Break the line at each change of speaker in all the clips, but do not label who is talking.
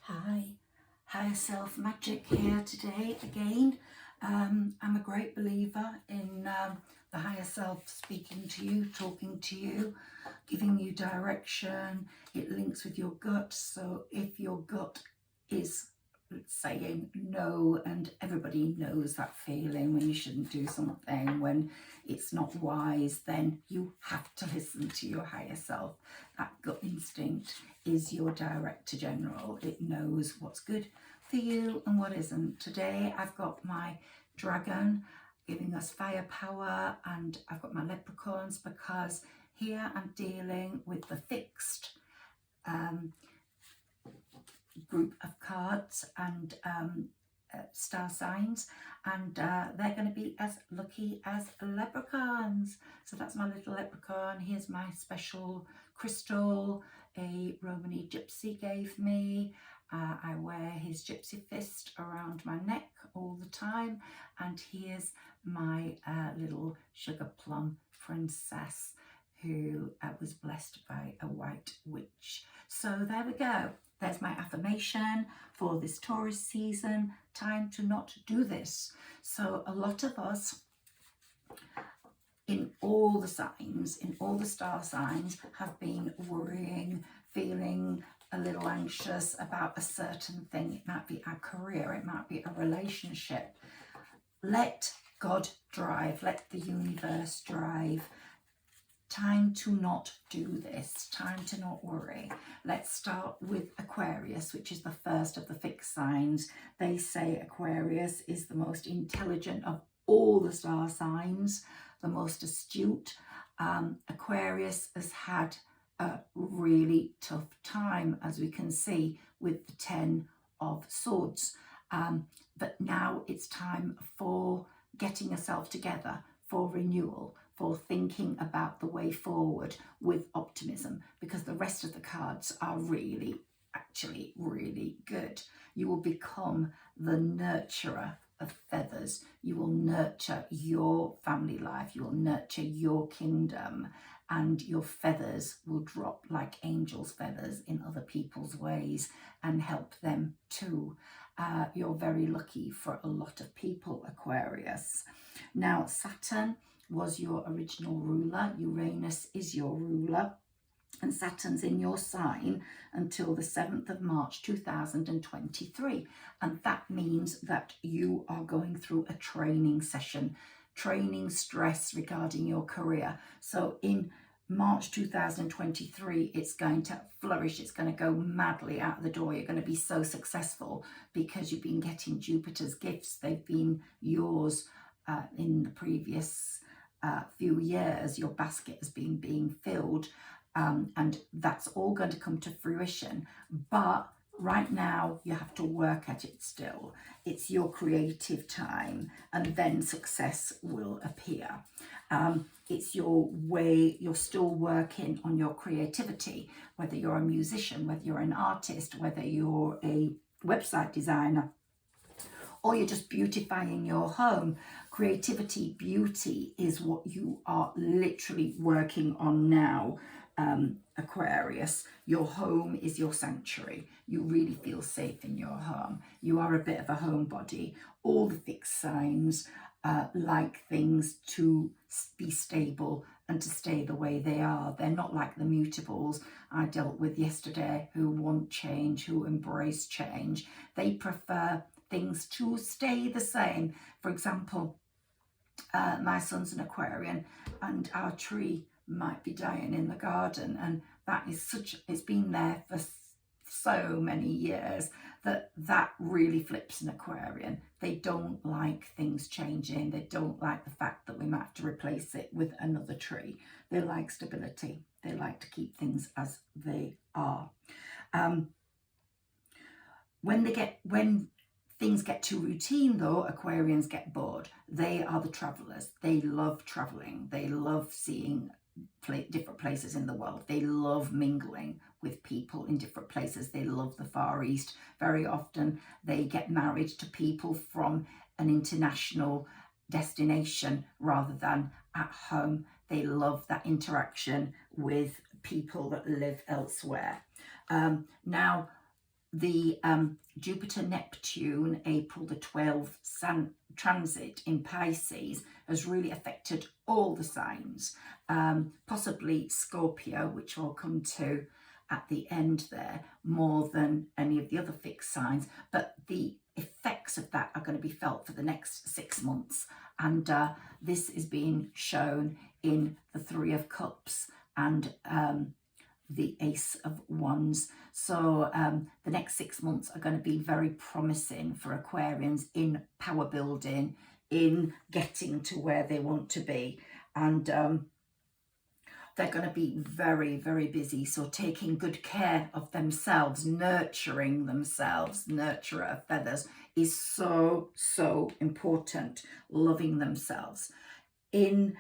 Hi, Higher Self Magic here today again. I'm a great believer in the higher self speaking to you, talking to you, giving you direction. It links with your gut. So if your gut is saying no, and everybody knows that feeling when you shouldn't do something, when it's not wise, then you have to listen to your higher self. That gut instinct is your director general. It knows what's good for you and what isn't. Today I've got my dragon giving us firepower, and I've got my leprechauns because here I'm dealing with the fixed group of cards and star signs, and they're going to be as lucky as leprechauns. So that's my little leprechaun. Here's my special crystal a Romany gypsy gave me. I wear his gypsy fist around my neck all the time, and here's my little sugar plum princess who was blessed by a white witch. So there we go. There's my affirmation for this Taurus season. Time to not do this. So a lot of us in all the signs, in all the star signs, have been worrying, feeling a little anxious about a certain thing. It might be our career, it might be a relationship. Let God drive, let the universe drive. Time to not do this, time to not worry. Let's start with Aquarius, which is the first of the fixed signs. They say Aquarius is the most intelligent of all the star signs, the most astute. Aquarius has had a really tough time, as we can see with the 10 of Swords. But now it's time for getting yourself together, for renewal, for thinking about the way forward with optimism, because the rest of the cards are actually really good. You will become the nurturer of feathers. You will nurture your family life. You will nurture your kingdom, and your feathers will drop like angels' feathers in other people's ways and help them too. You're very lucky for a lot of people, Aquarius. Now, Saturn was your original ruler. Uranus is your ruler, and Saturn's in your sign until the 7th of March 2023. And that means that you are going through a training session, training stress regarding your career. So in March 2023, it's going to flourish. It's going to go madly out the door. You're going to be so successful because you've been getting Jupiter's gifts. They've been yours in the previous few years. Your basket has been being filled, and that's all going to come to fruition. But right now you have to work at it still. It's your creative time, and then success will appear. It's your way. You're still working on your creativity, whether you're a musician, whether you're an artist, whether you're a website designer, or you're just beautifying your home. Creativity, beauty is what you are literally working on now, Aquarius. Your home is your sanctuary. You really feel safe in your home. You are a bit of a homebody. All the fixed signs like things to be stable and to stay the way they are. They're not like the mutables I dealt with yesterday, who want change, who embrace change. They prefer things to stay the same. For example, my son's an Aquarian, and our tree might be dying in the garden, and that is it's been there for so many years that really flips an Aquarian. They don't like things changing. They don't like the fact that we might have to replace it with another tree. They like stability. They like to keep things as they are. When things get too routine, though, Aquarians get bored. They are the travelers. They love traveling. They love seeing different places in the world. They love mingling with people in different places. They love the Far East. Very often they get married to people from an international destination rather than at home. They love that interaction with people that live elsewhere. Now, the Jupiter-Neptune, April the 12th transit in Pisces has really affected all the signs, possibly Scorpio, which I'll come to at the end there, more than any of the other fixed signs, but the effects of that are going to be felt for the next 6 months, and this is being shown in the Three of Cups and the Ace of Wands. So the next 6 months are going to be very promising for Aquarians in power building, in getting to where they want to be, and they're going to be very, very busy. So taking good care of themselves, nurturing themselves, nurturer of feathers, is so, so important. Loving themselves. In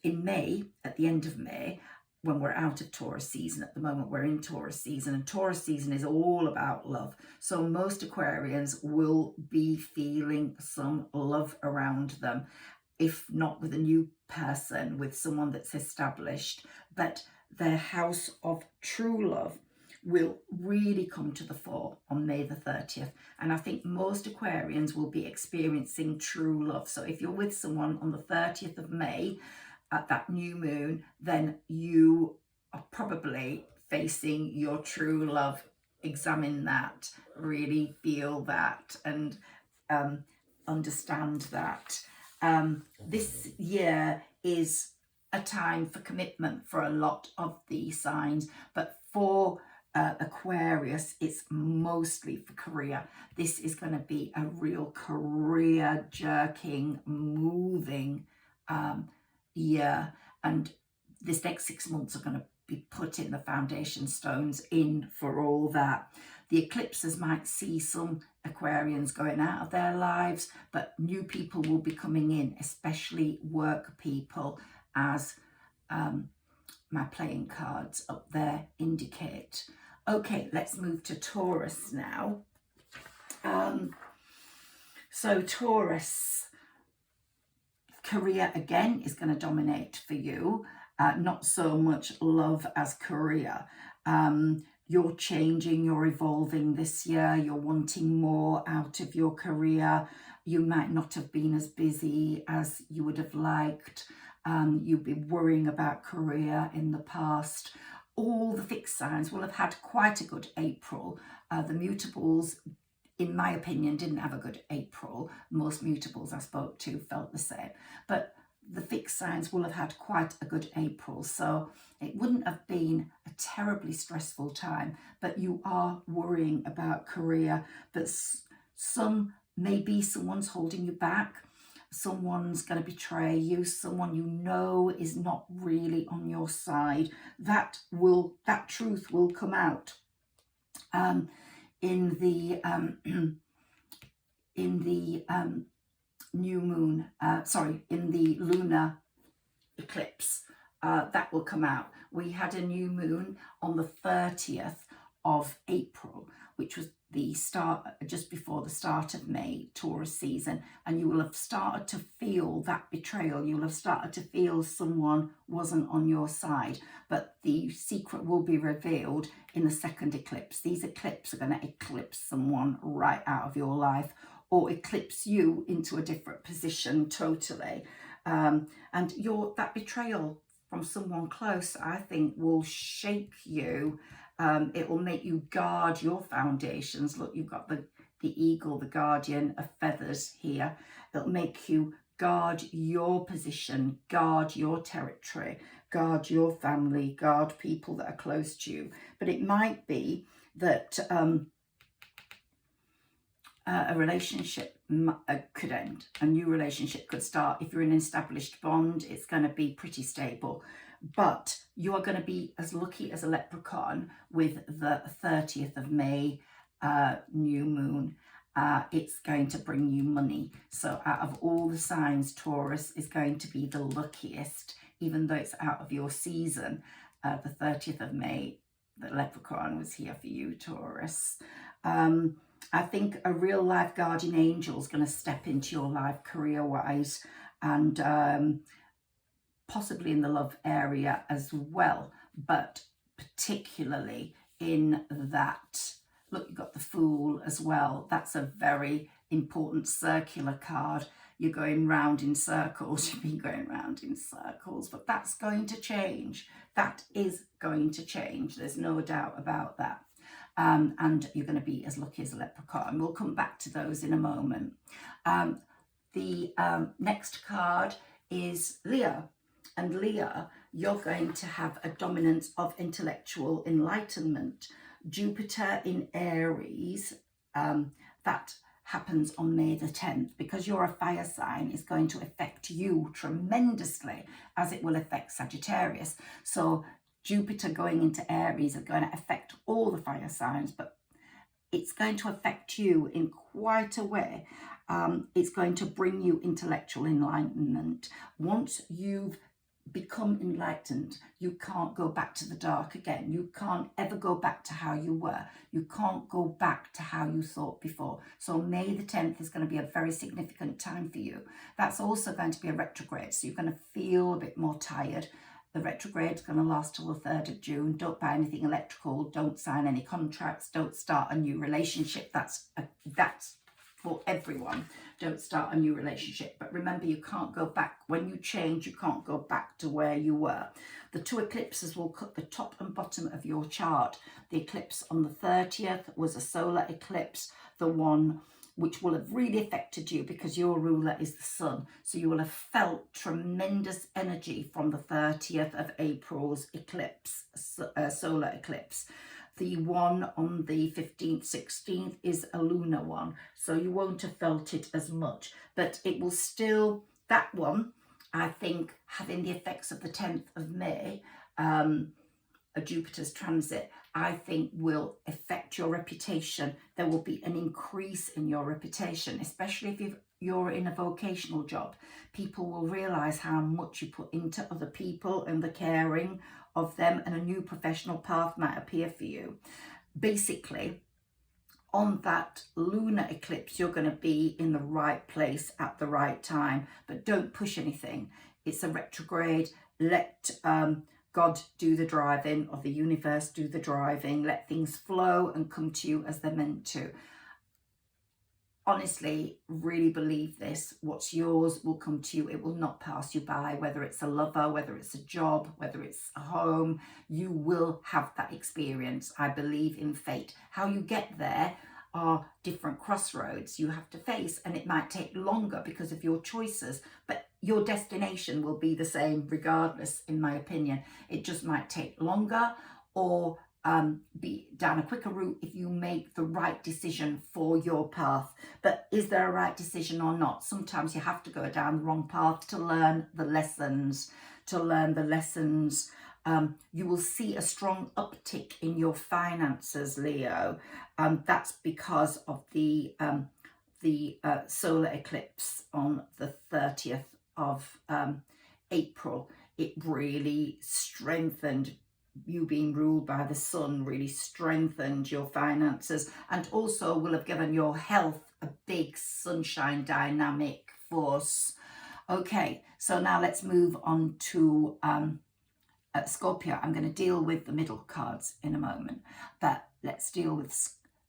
May, at the end of May, when we're out of Taurus season, at the moment we're in Taurus season, and Taurus season is all about love. So most Aquarians will be feeling some love around them, if not with a new person, with someone that's established, but their house of true love will really come to the fore on May the 30th. And I think most Aquarians will be experiencing true love. So if you're with someone on the 30th of May, at that new moon, then you are probably facing your true love. Examine that, really feel that, and understand that. This year is a time for commitment for a lot of the signs, but for Aquarius, it's mostly for career. This is going to be a real career jerking, moving year, and this next 6 months are going to be putting the foundation stones in for all that. The eclipses might see some Aquarians going out of their lives, but new people will be coming in, especially work people, as my playing cards up there indicate. Okay, let's move to Taurus now. So Taurus, career again is going to dominate for you, not so much love as career. You're changing, you're evolving this year, you're wanting more out of your career. You might not have been as busy as you would have liked. You've been worrying about career in the past. All the fixed signs will have had quite a good April. The mutables, in my opinion, didn't have a good April. Most mutables I spoke to felt the same. But the fixed signs will have had quite a good April. So it wouldn't have been a terribly stressful time, but you are worrying about career. But maybe someone's holding you back. Someone's going to betray you. Someone you know is not really on your side. That truth will come out. In the new moon, in the lunar eclipse, that will come out. We had a new moon on the 30th of April, which was the start, just before the start of May, Taurus season, and you will have started to feel that betrayal. You'll have started to feel someone wasn't on your side, but the secret will be revealed in the second eclipse. These eclipses are going to eclipse someone right out of your life, or eclipse you into a different position totally. And that betrayal from someone close, I think, will shape you. It will make you guard your foundations. Look, you've got the eagle, the guardian of feathers here. It'll make you guard your position, guard your territory, guard your family, guard people that are close to you. But it might be that a relationship could end. A new relationship could start. If you're in an established bond, it's going to be pretty stable. But you are going to be as lucky as a leprechaun with the 30th of May new moon. It's going to bring you money. So out of all the signs, Taurus is going to be the luckiest, even though it's out of your season. The 30th of May, the leprechaun was here for you, Taurus. I think a real life guardian angel is going to step into your life career-wise, and possibly in the love area as well, but particularly in that Look, you've got the Fool as well. That's a very important circular card. You're going round in circles. You've been going round in circles, but that's going to change. That is going to change. There's no doubt about that. And you're going to be as lucky as a leprechaun. We'll come back to those in a moment. The next card is Leo. And Leo, you're going to have a dominance of intellectual enlightenment. Jupiter in Aries, that happens on May the 10th. Because you're a fire sign, is going to affect you tremendously, as it will affect Sagittarius. So Jupiter going into Aries is going to affect all the fire signs, but it's going to affect you in quite a way. It's going to bring you intellectual enlightenment. Once you've become enlightened, you can't go back to the dark again. You can't ever go back to how you were. You can't go back to how you thought before. So May the 10th is going to be a very significant time for you. That's also going to be a retrograde, so you're going to feel a bit more tired. The retrograde is going to last till the 3rd of June. Don't buy anything electrical. Don't sign any contracts. Don't start a new relationship. That's for everyone. Don't start a new relationship. But remember, you can't go back. When you change, you can't go back to where you were. The 2 eclipses will cut the top and bottom of your chart. The eclipse on the 30th was a solar eclipse, the one which will have really affected you because your ruler is the sun. So you will have felt tremendous energy from the 30th of April's eclipse, solar eclipse. The one on the 15th, 16th is a lunar one. So you won't have felt it as much, but it will still, that one, I think, having the effects of the 10th of May, a Jupiter's transit, I think will affect your reputation. There will be an increase in your reputation, especially if you're in a vocational job. People will realise how much you put into other people and the caring of them, and a new professional path might appear for you. Basically, on that lunar eclipse, you're going to be in the right place at the right time, but don't push anything. It's a retrograde. Let God do the driving, or the universe do the driving. Let things flow and come to you as they're meant to. Honestly, really believe this. What's yours will come to you. It will not pass you by, whether it's a lover, whether it's a job, whether it's a home. You will have that experience. I believe in fate. How you get there are different crossroads you have to face, and it might take longer because of your choices, but your destination will be the same regardless, in my opinion. It just might take longer, or be down a quicker route if you make the right decision for your path. But is there a right decision or not? Sometimes you have to go down the wrong path to learn the lessons. You will see a strong uptick in your finances, Leo. That's because of the solar eclipse on the 30th of April. It really strengthened you. Being ruled by the sun really strengthened your finances, and also will have given your health a big sunshine dynamic force. Okay, so now let's move on to Scorpio. I'm going to deal with the middle cards in a moment, but let's deal with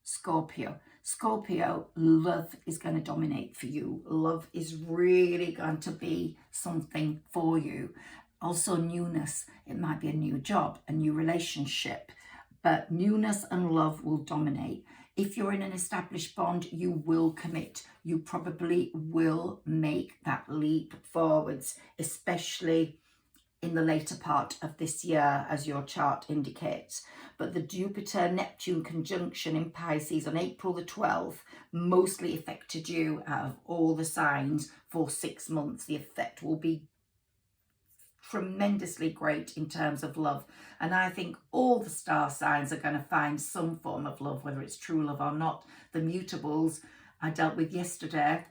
Scorpio. Scorpio, love is going to dominate for you. Love is really going to be something for you. Also newness. It might be a new job, a new relationship, but newness and love will dominate. If you're in an established bond, you will commit. You probably will make that leap forwards, especially in the later part of this year, as your chart indicates. But the Jupiter-Neptune conjunction in Pisces on April the 12th mostly affected you out of all the signs for 6 months. The effect will be tremendously great in terms of love, and I think all the star signs are going to find some form of love, whether it's true love or not. The mutables I dealt with yesterday,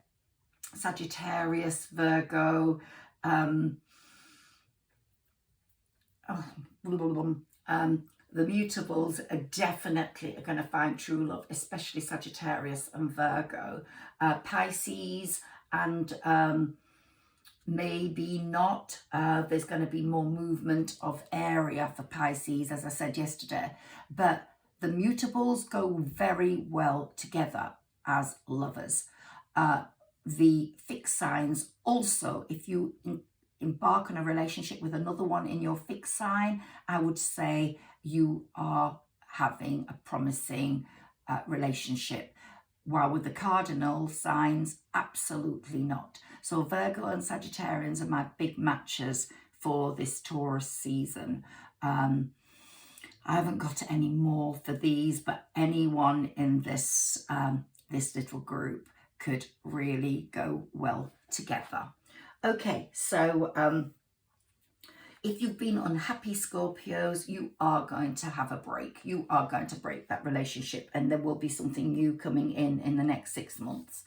Sagittarius, Virgo, the mutables are definitely going to find true love, especially Sagittarius and Virgo. Pisces and maybe not. There's going to be more movement of area for Pisces, as I said yesterday. But The mutables go very well together as lovers. The fixed signs also, if you embark on a relationship with another one in your fixed sign, I would say you are having a promising relationship. While with the cardinal signs, absolutely not. So Virgo and Sagittarians are my big matches for this Taurus season. I haven't got any more for these, but anyone in this this little group could really go well together. Okay, so if you've been unhappy, Scorpios, you are going to have a break. You are going to break that relationship, and there will be something new coming in the next 6 months.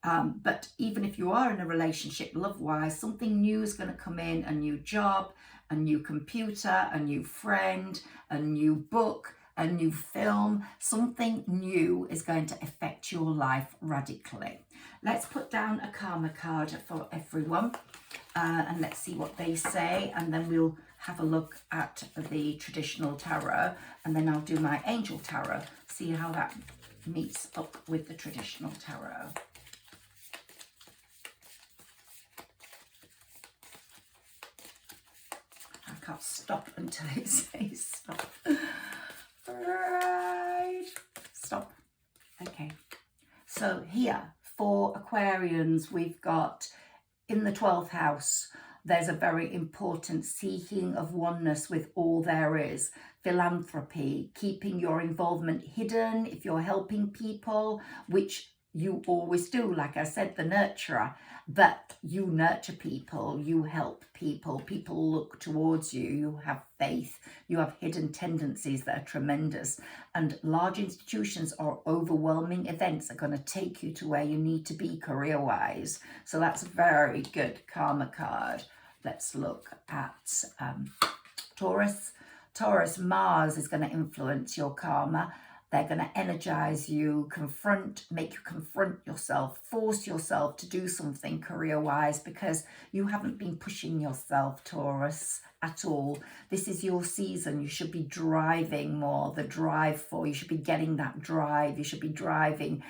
But even if you are in a relationship love-wise, something new is going to come in, a new job, a new computer, a new friend, a new book, a new film. Something new is going to affect your life radically. Let's put down a karma card for everyone, and let's see what they say, and then we'll have a look at the traditional tarot, and then I'll do my angel tarot, see how that meets up with the traditional tarot. I can't stop until it says stop. Right, stop. Okay, so here for Aquarians, we've got in the 12th house, there's a very important seeking of oneness with all there is. Philanthropy, keeping your involvement hidden if you're helping people, which you always do. Like I said, the nurturer, but you nurture people, you help people, people look towards you, you have faith, you have hidden tendencies that are tremendous. And large institutions or overwhelming events are going to take you to where you need to be career-wise. So that's a very good karma card. Let's look at Taurus. Taurus, Mars is going to influence your karma. They're going to energize you, make you confront yourself, force yourself to do something career-wise because you haven't been pushing yourself, Taurus, at all. This is your season. You should be driving more, the drive for, you should be getting that drive. You should be driving,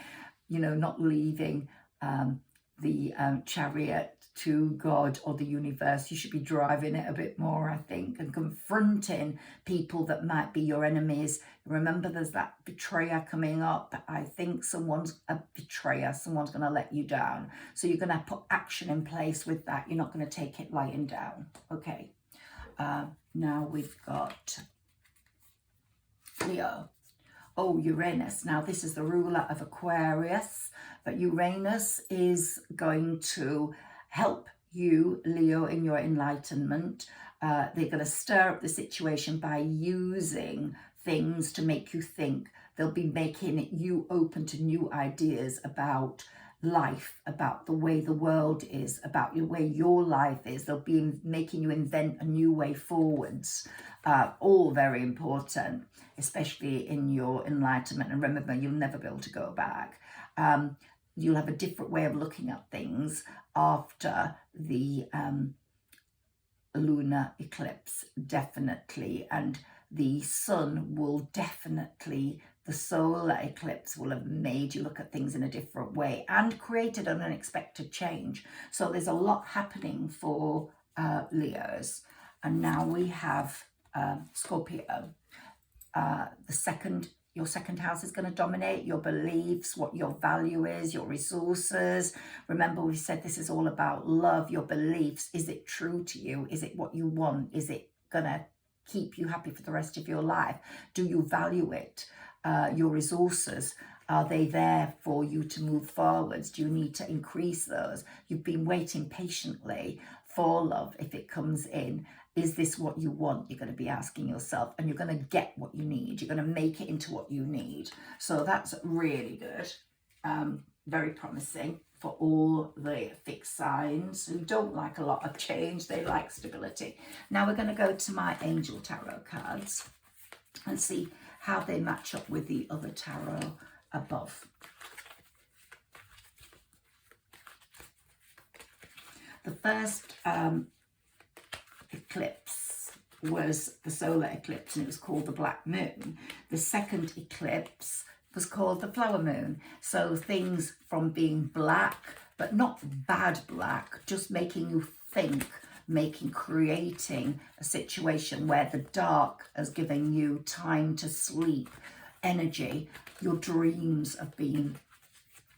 you know, not leaving the chariot to God or the universe. You should be driving it a bit more, I think, and confronting people that might be your enemies. Remember, there's that betrayer coming up. I think someone's a betrayer. Someone's going to let you down. So you're going to put action in place with that. You're not going to take it lying down. Okay. Now we've got Leo. Oh, Uranus. Now, this is the ruler of Aquarius, but Uranus is going to help you, Leo, in your enlightenment. They're going to stir up the situation by using things to make you think. They'll be making you open to new ideas about life, about the way the world is, about the way your life is. They'll be making you invent a new way forwards. All very important, especially in your enlightenment. And remember, you'll never be able to go back. You'll have a different way of looking at things after the lunar eclipse, definitely. And the sun will definitely, the solar eclipse will have made you look at things in a different way and created an unexpected change. So there's a lot happening for Leos. And now we have Scorpio. Your second house is going to dominate your beliefs, what your value is, your resources. Remember, we said this is all about love, your beliefs. Is it true to you? Is it what you want? Is it going to keep you happy for the rest of your life? Do you value it? Your resources, are they there for you to move forwards? Do you need to increase those? You've been waiting patiently for love. If it comes in, is this what you want? You're going to be asking yourself, and you're going to get what you need. You're going to make it into what you need. So that's really good. Very promising for all the fixed signs who don't like a lot of change. They like stability. Now we're going to go to my angel tarot cards and see how they match up with the other tarot above. The first eclipse was the solar eclipse, and it was called the black moon. The second eclipse was called the flower moon. So things from being black, but not bad black, just making you think, creating a situation where the dark has given you time to sleep, energy. Your dreams have been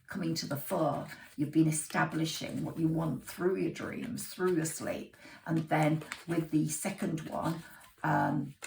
coming to the fore. You've been establishing what you want through your dreams, through your sleep. And then with the second one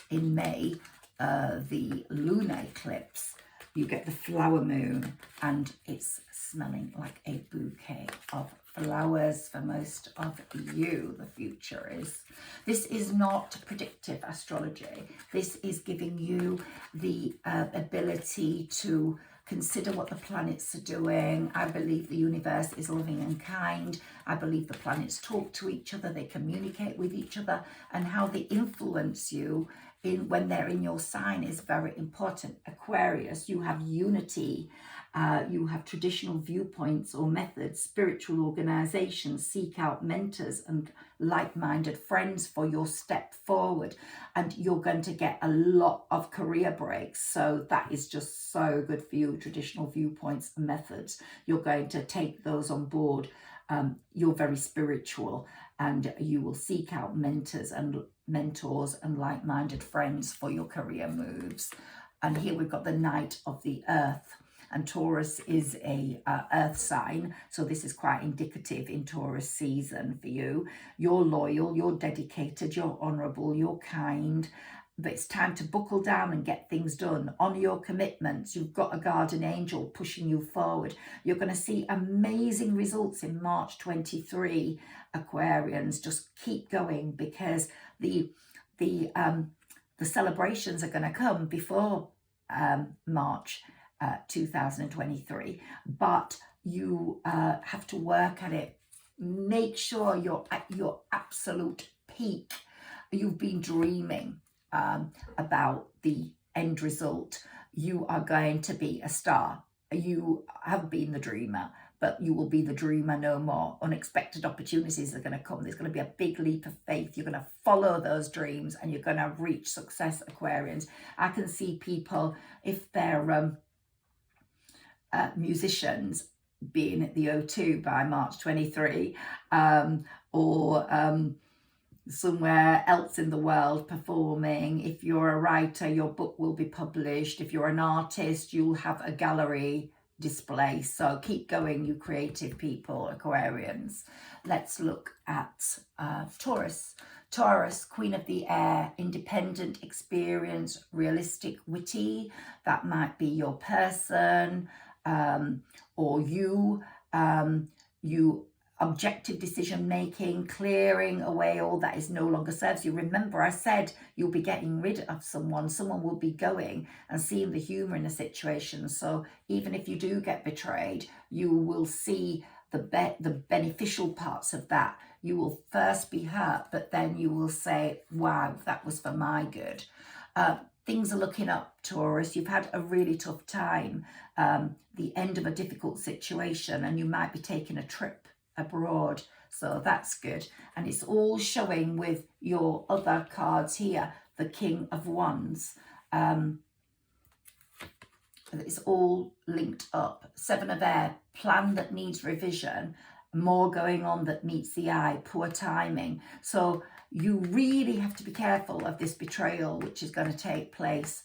in May, the lunar eclipse, you get the flower moon, and it's smelling like a bouquet of flowers for most of you. The future is. This is not predictive astrology. This is giving you the ability to consider what the planets are doing. I believe the universe is loving and kind. I believe the planets talk to each other, they communicate with each other, and how they influence you when they're in your sign is very important. Aquarius, you have unity, you have traditional viewpoints or methods, spiritual organizations, seek out mentors and like-minded friends for your step forward, and you're going to get a lot of career breaks. So that is just so good for you. Traditional viewpoints and methods, you're going to take those on board. You're very spiritual, and you will seek out mentors and like-minded friends for your career moves. And here we've got the Knight of the Earth, and Taurus is a earth sign, so this is quite indicative in Taurus season for you. You're loyal, you're dedicated, you're honourable, you're kind, but it's time to buckle down and get things done. Honour your commitments. You've got a guardian angel pushing you forward. You're going to see amazing results in March 23, Aquarians. Just keep going, because the celebrations are going to come before March 2023, but you have to work at it. Make sure you're at your absolute peak. You've been dreaming about the end result. You are going to be a star. You have been the dreamer, but you will be the dreamer no more. Unexpected opportunities are going to come. There's going to be a big leap of faith. You're going to follow those dreams and you're going to reach success, Aquarians. I can see people, if they're musicians, being at the O2 by March 23, or somewhere else in the world performing. If you're a writer, your book will be published. If you're an artist, you'll have a gallery display. So keep going, you creative people, Aquarians. Let's look at Taurus. Taurus, Queen of the Air, independent, experienced, realistic, witty. That might be your person, or you objective decision making, clearing away all that is no longer serves you. Remember, I said you'll be getting rid of someone will be going, and seeing the humor in a situation. So even if you do get betrayed, you will see the beneficial parts of that. You will first be hurt, but then you will say, wow, that was for my good. Things are looking up, Taurus. You've had a really tough time, the end of a difficult situation, and you might be taking a trip abroad. So that's good. And it's all showing with your other cards here, the King of Wands. It's all linked up. Seven of Air, plan that needs revision, more going on that meets the eye, poor timing. So you really have to be careful of this betrayal, which is going to take place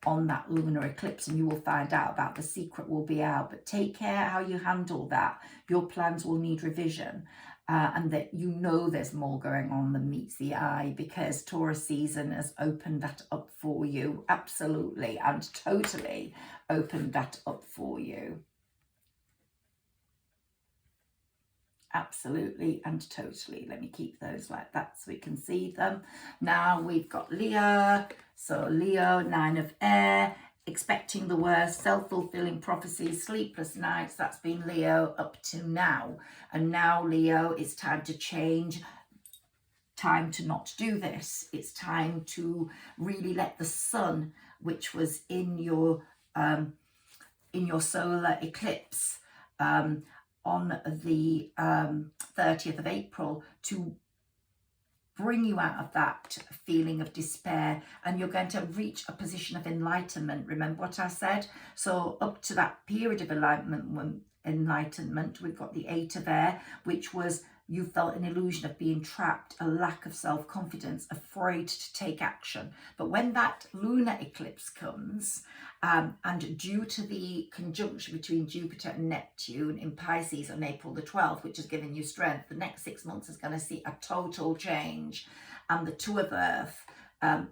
on that lunar eclipse, and you will find out about the secret will be out. But take care how you handle that. Your plans will need revision, and that you know there's more going on than meets the eye, because Taurus season has opened that up for you. Absolutely and totally opened that up for you. Absolutely and totally. Let me keep those like that so we can see them. Now we've got Leo. So Leo, Nine of Air, expecting the worst, self-fulfilling prophecies, sleepless nights. That's been Leo up to now. And now, Leo, it's time to change. Time to not do this. It's time to really let the sun, which was in your solar eclipse, on the 30th of April, to bring you out of that feeling of despair, and you're going to reach a position of enlightenment. Remember what I said? So up to that period of enlightenment, we've got the Eight of Air, which was you felt an illusion of being trapped, a lack of self-confidence, afraid to take action. But when that lunar eclipse comes, and due to the conjunction between Jupiter and Neptune in Pisces on April the 12th, which has given you strength, the next 6 months is going to see a total change. And the Two of Earth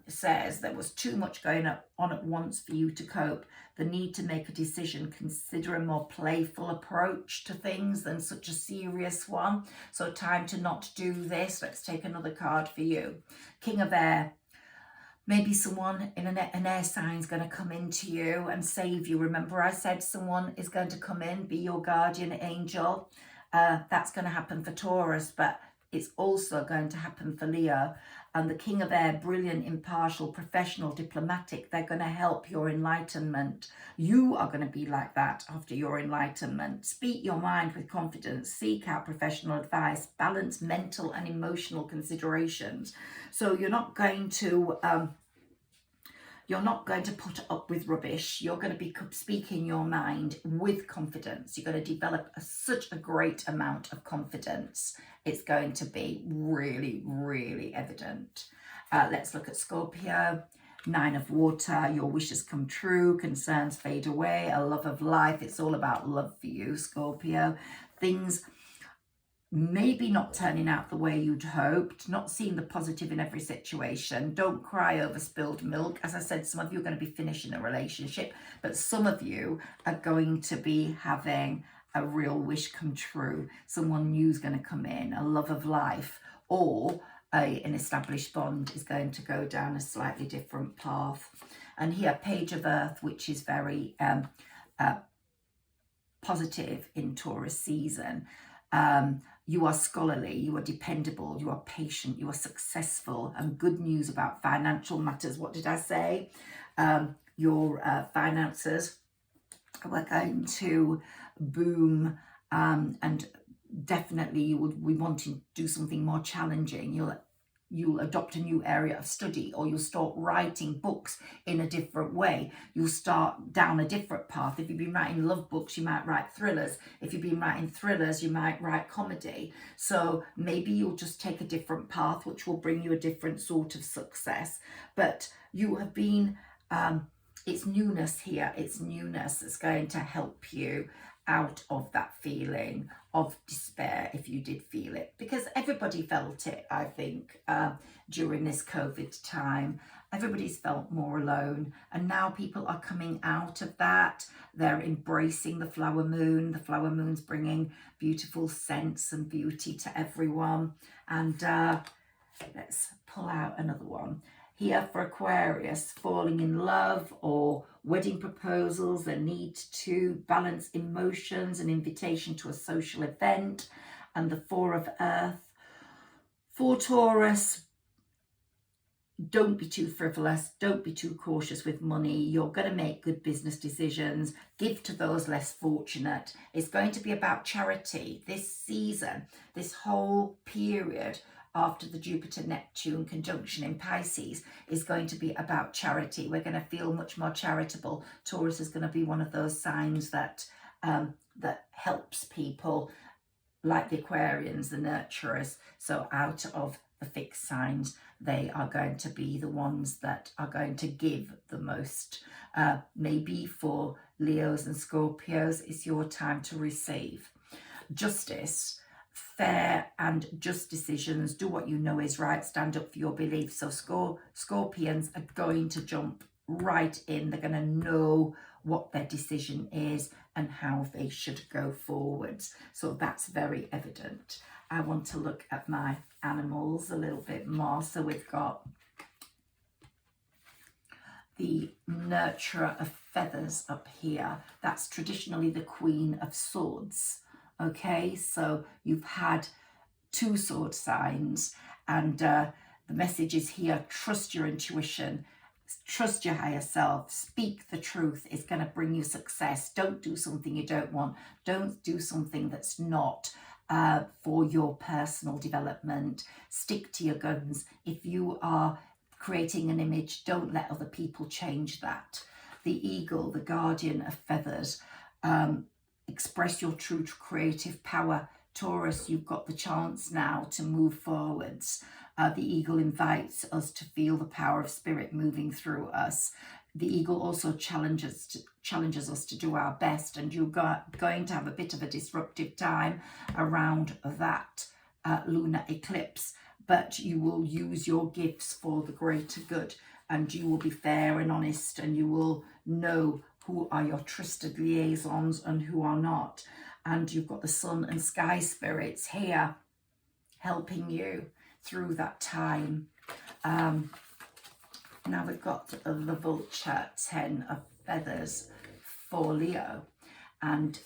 says there was too much going on at once for you to cope. The need to make a decision, consider a more playful approach to things than such a serious one. So time to not do this. Let's take another card for you. King of Air. Maybe someone in an air sign is going to come into you and save you. Remember I said someone is going to come in, be your guardian angel. That's going to happen for Taurus, but it's also going to happen for Leo. And the King of Air, brilliant, impartial, professional, diplomatic. They're going to help your enlightenment. You are going to be like that after your enlightenment. Speak your mind with confidence. Seek out professional advice. Balance mental and emotional considerations. So you're not going to put up with rubbish. You're going to be speaking your mind with confidence. You're going to develop such a great amount of confidence. It's going to be really, really evident. Let's look at Scorpio. Nine of Water. Your wishes come true. Concerns fade away. A love of life. It's all about love for you, Scorpio. Things maybe not turning out the way you'd hoped, not seeing the positive in every situation. Don't cry over spilled milk. As I said, some of you are going to be finishing a relationship, but some of you are going to be having a real wish come true. Someone new is going to come in, a love of life, or an established bond is going to go down a slightly different path. And here, Page of Earth, which is very positive in Taurus season. You are scholarly, you are dependable, you are patient, you are successful, and good news about financial matters. What did I say? Your finances are going to boom, and definitely you would be wanting to do something more challenging. You'll adopt a new area of study, or you'll start writing books in a different way. You'll start down a different path. If you've been writing love books, you might write thrillers. If you've been writing thrillers, you might write comedy. So maybe you'll just take a different path, which will bring you a different sort of success. But you have been, it's newness here. It's newness that's going to help you out of that feeling of despair, if you did feel it, because everybody felt it. I think during this COVID time, everybody's felt more alone, and now people are coming out of that. They're embracing the flower moon. The flower moon's bringing beautiful scents and beauty to everyone. And let's pull out another one. Here for Aquarius, falling in love or wedding proposals, the need to balance emotions, an invitation to a social event, and the Four of Earth. For Taurus, don't be too frivolous, don't be too cautious with money. You're going to make good business decisions. Give to those less fortunate. It's going to be about charity this season, this whole period after the Jupiter-Neptune conjunction in Pisces is going to be about charity. We're going to feel much more charitable. Taurus is going to be one of those signs that that helps people, like the Aquarians, the nurturers. So out of the fixed signs, they are going to be the ones that are going to give the most. Maybe for Leos and Scorpios, it's your time to receive. Justice. Fair and just decisions. Do what you know is right. Stand up for your beliefs. So Scorpions are going to jump right in. They're going to know what their decision is and how they should go forwards. So that's very evident. I want to look at my animals a little bit more. So we've got the nurturer of feathers up here. That's traditionally the Queen of Swords. Okay, so you've had two sword signs, and the message is here: trust your intuition, trust your higher self, speak the truth. It's going to bring you success. Don't do something you don't want. Don't do something that's not for your personal development. Stick to your guns. If you are creating an image, don't let other people change that. The eagle, the guardian of feathers, express your true creative power. Taurus, you've got the chance now to move forwards. The eagle invites us to feel the power of spirit moving through us. The eagle also challenges us to do our best, and you're going to have a bit of a disruptive time around that lunar eclipse, but you will use your gifts for the greater good, and you will be fair and honest, and you will know who are your trusted liaisons and who are not. And you've got the sun and sky spirits here helping you through that time. Now we've got the vulture, 10 of feathers for Leo. And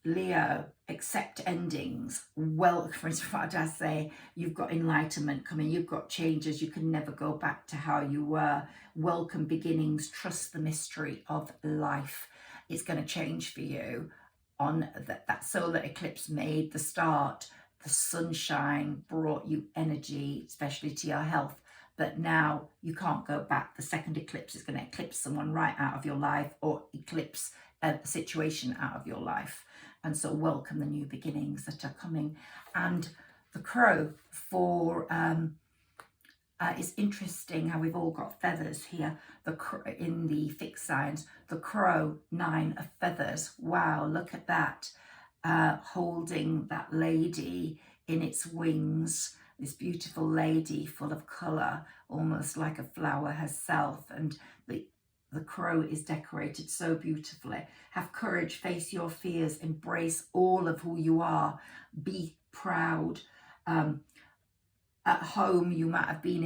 Leo, accept endings. Well, for instance, what did I say? You've got enlightenment coming. You've got changes. You can never go back to how you were. Welcome beginnings. Trust the mystery of life. It's going to change for you. On that solar eclipse made the start. The sunshine brought you energy, especially to your health. But now you can't go back. The second eclipse is going to eclipse someone right out of your life, or eclipse a situation out of your life. And so welcome the new beginnings that are coming. And the crow for, it's interesting how we've all got feathers here. The crow, in the fixed signs, the crow, 9 of feathers. Wow, look at that. Holding that lady in its wings, this beautiful lady full of colour, almost like a flower herself. And the crow is decorated so beautifully. Have courage, face your fears, embrace all of who you are, be proud. At home you might have been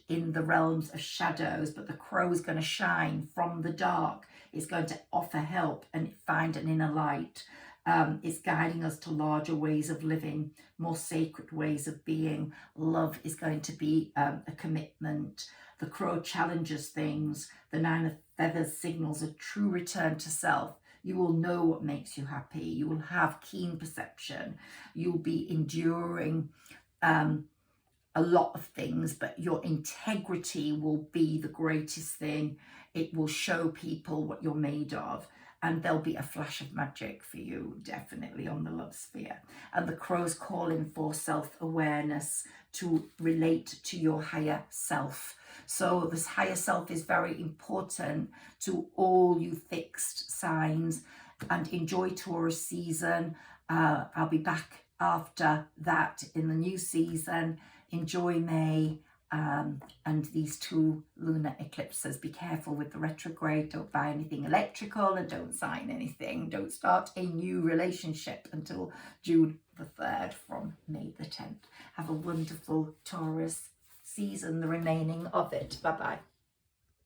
in the realms of shadows, but the crow is going to shine from the dark. It's going to offer help and find an inner light. It's guiding us to larger ways of living, more sacred ways of being. Love is going to be a commitment. The crow challenges things. The 9 of feathers signals a true return to self. You will know what makes you happy. You will have keen perception. You'll be enduring a lot of things, but your integrity will be the greatest thing. It will show people what you're made of. And there'll be a flash of magic for you, definitely, on the love sphere. And the crow's calling for self-awareness to relate to your higher self. So this higher self is very important to all you fixed signs. And enjoy Taurus season. I'll be back after that in the new season. Enjoy May. And these 2 lunar eclipses. Be careful with the retrograde. Don't buy anything electrical and don't sign anything. Don't start a new relationship until June the 3rd from May the 10th. Have a wonderful Taurus season, the remaining of it. Bye-bye.